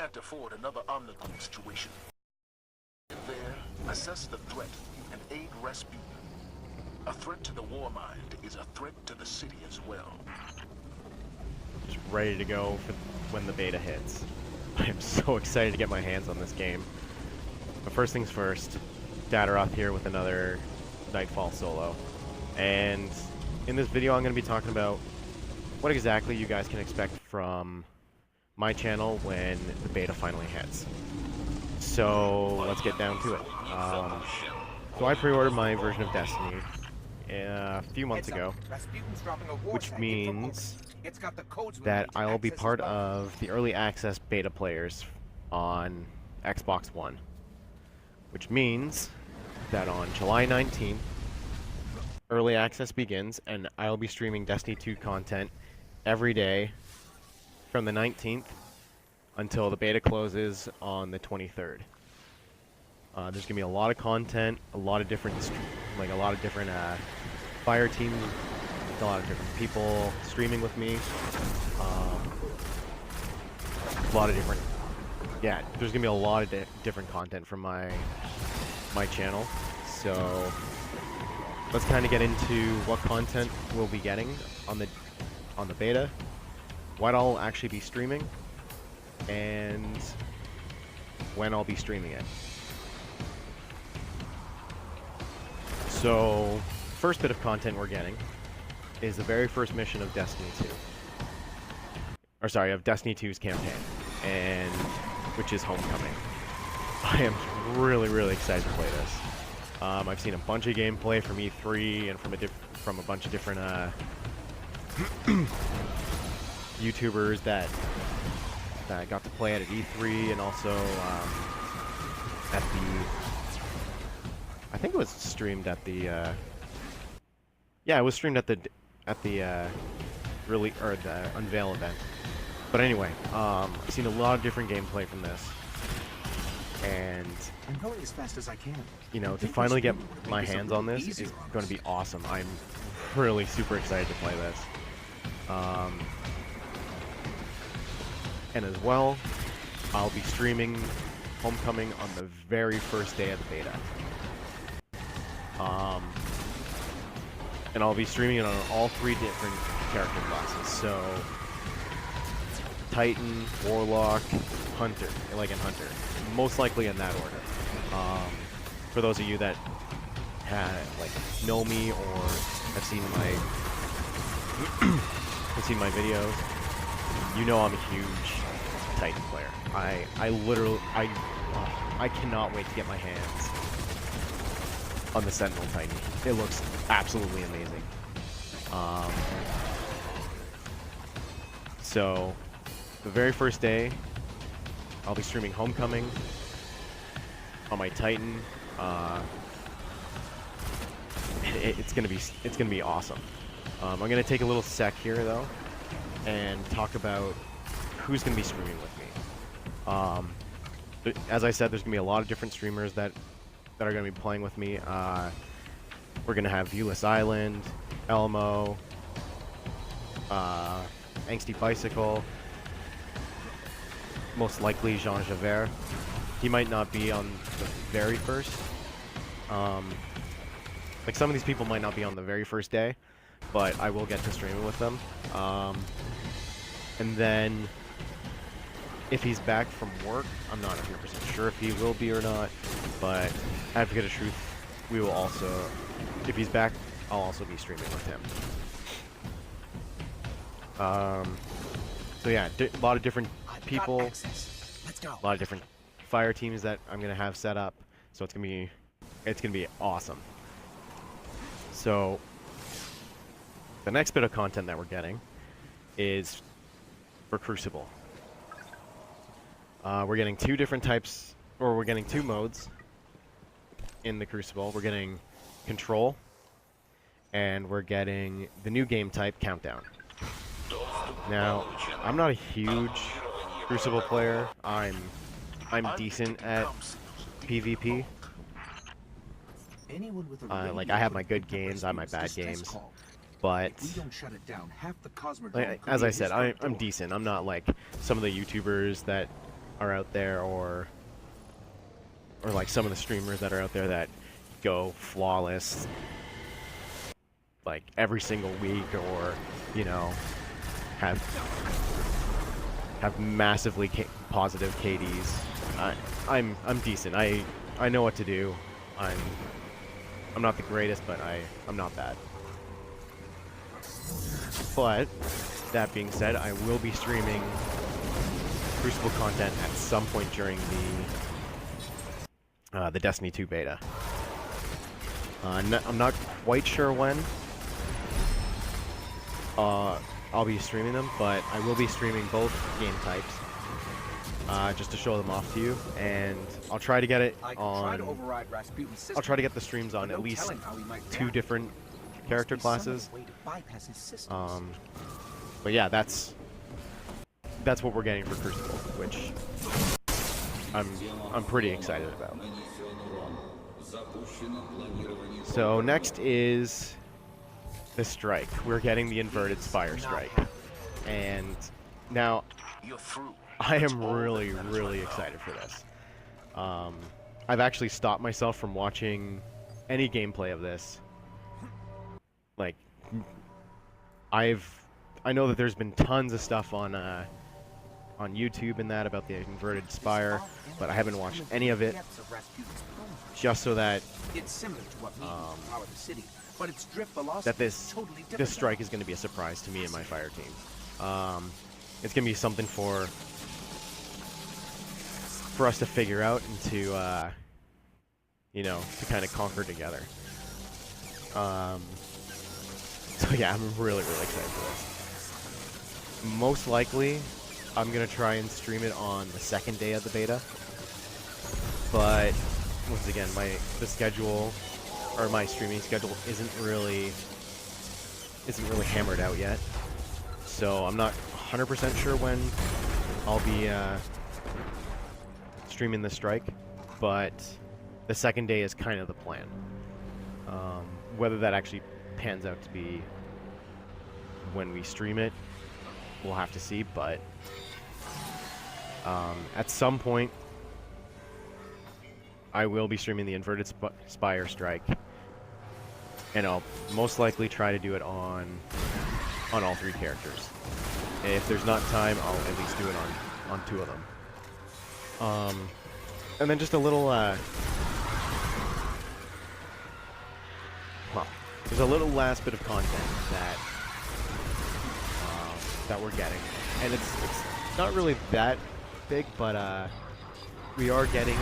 can't afford another omnibus situation. There, assess the threat and aid Rasputin. A threat to the war mind is a threat to the city as well. Just ready to go for when the beta hits. I'm so excited to get my hands on this game. But first things first, Datoroth here with another Nightfall solo. And in this video I'm going to be talking about what exactly you guys can expect from my channel when the beta finally hits. So let's get down to it. So I pre-ordered my version of Destiny a few months ago, which means that I'll be part of the early access beta players on Xbox One, which means that on July 19th, early access begins, and I'll be streaming Destiny 2 content every day from the 19th until the beta closes on the 23rd. There's gonna be a lot of content, a lot of different, fire teams, a lot of different people streaming with me. A lot of different, yeah. There's gonna be a lot of different content from my channel. So let's kind of get into what content we'll be getting on the beta, what I'll actually be streaming, and when I'll be streaming it. So, first bit of content we're getting is the very first mission of Destiny 2. Or sorry, of Destiny 2's campaign, and which is Homecoming. I am really, really excited to play this. I've seen a bunch of gameplay from E3 and from a bunch of different YouTubers that got to play it at E3 and also at the, I think it was streamed at the yeah, it was streamed at the really, or the unveil event. But anyway, I've seen a lot of different gameplay from this, and I'm going as fast as I can. You know, to finally get my hands on this is going to be awesome. I'm really super excited to play this. And as well, I'll be streaming Homecoming on the very first day of the beta. And I'll be streaming it on all 3 different character classes. So, Titan, Warlock, Hunter, like in Hunter. Most likely in that order. For those of you that know me or have seen my videos, you know I'm a huge Titan player. I cannot wait to get my hands on the Sentinel Titan. It looks absolutely amazing. So the very first day, I'll be streaming Homecoming on my Titan. It's gonna be awesome. I'm gonna take a little sec here though, and talk about who's gonna be streaming with me. As I said, there's gonna be a lot of different streamers that are gonna be playing with me. We're gonna have Viewless Island, Elmo, Angsty Bicycle, most likely Jean Javert. He might not be on the very first. Like some of these people might not be on the very first day, but I will get to streaming with them. And then if he's back from work, I'm not 100% sure if he will be or not, but Advocate of Truth, we will also, if he's back, I'll also be streaming with him. So yeah, a lot of different people, Let's go. a lot of different fire teams that I'm gonna have set up, so it's gonna be awesome. So the next bit of content that we're getting is for Crucible. We're getting 2 different types, or we're getting 2 modes in the Crucible. We're getting Control, and we're getting the new game type, Countdown. Now, I'm not a huge Crucible player. I'm decent at PvP. Like, I have my good games, I have my bad games. But as I said, I'm decent. I'm not like some of the YouTubers that are out there, or like some of the streamers that are out there that go flawless like every single week, or you know, have massively positive KDs. I'm decent. I know what to do. I'm not the greatest, but I'm not bad. But that being said, I will be streaming Crucible content at some point during the Destiny 2 beta. I'm not quite sure when I'll be streaming them, but I will be streaming both game types just to show them off to you, and I'll try to get it on. I'll try to get the streams on at least 2 different character classes. But yeah, that's what we're getting for Crucible, which I'm pretty excited about. So next is the strike. We're getting the inverted S.A.B.E.R strike, and now I am really excited for this. I've actually stopped myself from watching any gameplay of this. Like, I know that there's been tons of stuff on YouTube and that about the inverted S.A.B.E.R, but I haven't watched any of it, just so that that this strike is going to be a surprise to me and my fire team. It's going to be something for us to figure out and to you know, to kind of conquer together. So yeah, I'm really excited for this. Most likely, I'm gonna try and stream it on the second day of the beta. But once again, the schedule, or my streaming schedule, isn't really hammered out yet. So I'm not 100% sure when I'll be streaming the strike, but the second day is kind of the plan. Whether that actually pans out to be when we stream it, we'll have to see, but at some point I will be streaming the inverted S.A.B.E.R strike, and I'll most likely try to do it on all 3 characters. And if there's not time, I'll at least do it on 2 of them. And then just a little there's a little last bit of content that we're getting, and it's not really that big, but we are getting,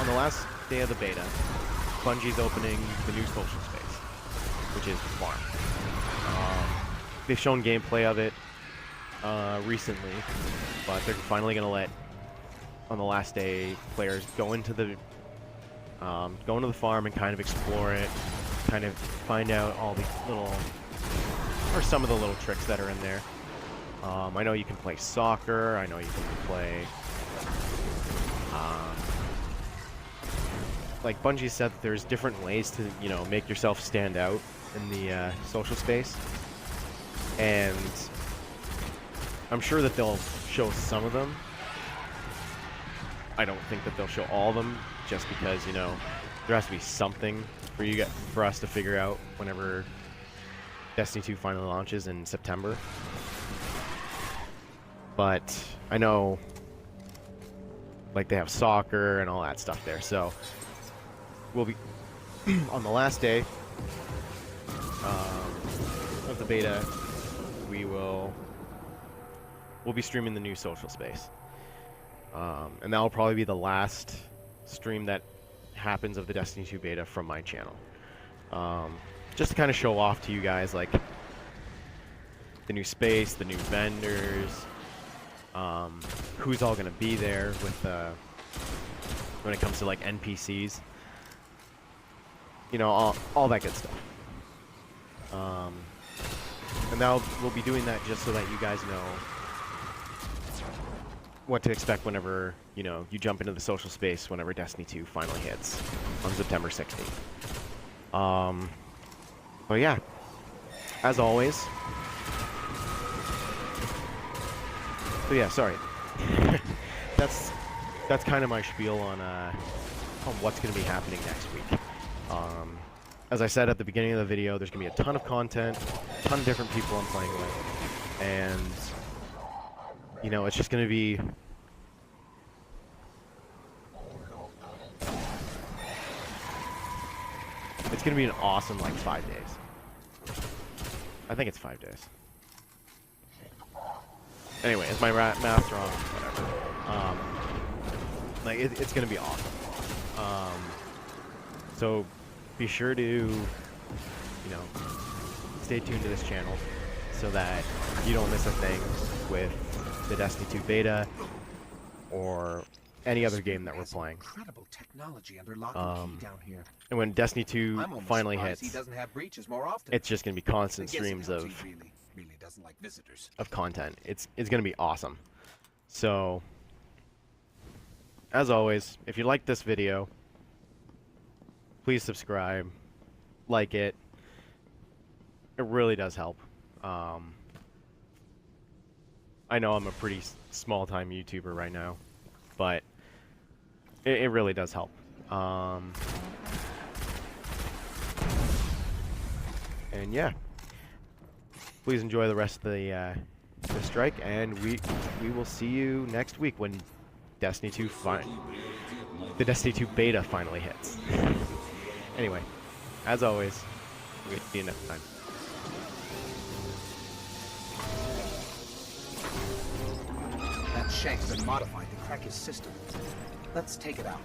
on the last day of the beta, Bungie's opening the new social space, which is the farm. They've shown gameplay of it recently, but they're finally going to let, on the last day, players go into the farm and kind of explore it, kind of find out all the little, or some of the little tricks that are in there. I know you can play soccer, I know you can play, like Bungie said, that there's different ways to, you know, make yourself stand out in the social space, and I'm sure that they'll show some of them. I don't think that they'll show all of them, just because, you know, there has to be something for us to figure out whenever Destiny 2 finally launches in September. But I know, like, they have soccer and all that stuff there, so we'll be on the last day of the beta. We'll be streaming the new social space, and that will probably be the last stream that happens of the Destiny 2 beta from my channel, just to kind of show off to you guys, like, the new space, the new vendors, who's all gonna be there with when it comes to, like, NPCs, you know, all that good stuff. And now we'll be doing that just so that you guys know what to expect whenever, you know, you jump into the social space whenever Destiny 2 finally hits on September 16th. But yeah, as always. So yeah, sorry. That's that's kind of my spiel on what's going to be happening next week. As I said at the beginning of the video, there's going to be a ton of content, a ton of different people I'm playing with, and you know, it's just going to be an awesome like 5 days. I think it's 5 days. Anyway, is my math wrong? Whatever. Like it's gonna be awesome. So be sure to, you know, stay tuned to this channel so that you don't miss a thing with the Destiny 2 beta or any other game that we're playing. Incredible technology under lock and key down here. And when Destiny 2 finally hits, He doesn't have breaches more often. it's just gonna be constant streams of really doesn't like visitors. content. It's gonna be awesome. So, as always, if you like this video, please subscribe, like it. It really does help. I know I'm a pretty small-time YouTuber right now, but it really does help. And yeah, please enjoy the rest of the strike, and we will see you next week when Destiny 2 the Destiny 2 beta finally hits. Anyway, as always, we'll see you next time. That shank's been modified to crack his system. Let's take it out.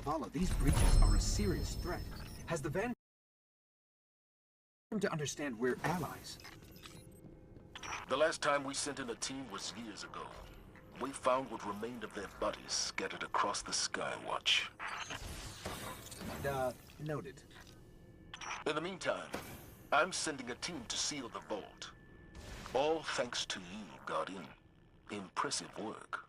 Zavala, these breaches are a serious threat. Has the Vanguard come to understand we're allies? The last time we sent in a team was years ago. We found what remained of their bodies scattered across the Skywatch. Noted. In the meantime, I'm sending a team to seal the vault. All thanks to you, Guardian. Impressive work.